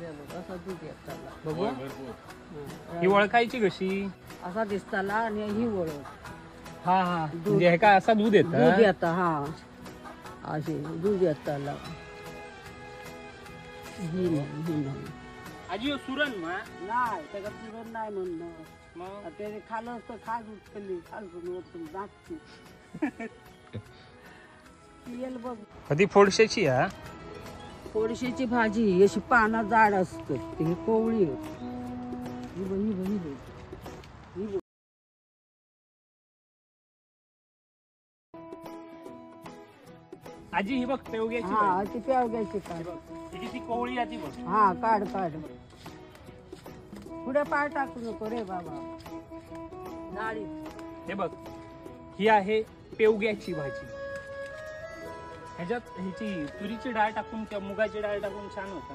असा दूध येताला बघू ही ओळखायची कशी? असा दिसताला आणि ही ओळख. हा हा म्हणजे हे काय असा दूध दूध येत येता. हा असे दूध येताला. ही नाही आजी सुरण नाही त्याला पुरण नाही म्हणणं. मग ते खालं असतं खास उचलली खालून वरतून नाचती. येल बघ कधी फोडशाची हा थोडीशीची भाजी अशी पाना जाड असते. ही कोवळी होती. ही बघ, ही बघ, ही बघ. ही बघ. आजी ही बघ पेवग्याची हा ती प्यावग्याची काढ. ती कोवळी आजी बघ. हा काढ काढ. पुढे पाय टाकू नको रे बाबा. डाळी हे बघ ही आहे पेवग्याची भाजी. ह्याच्यात ह्याची तुरीची डाळ टाकून किंवा मुगाची डाळ टाकून छान होता.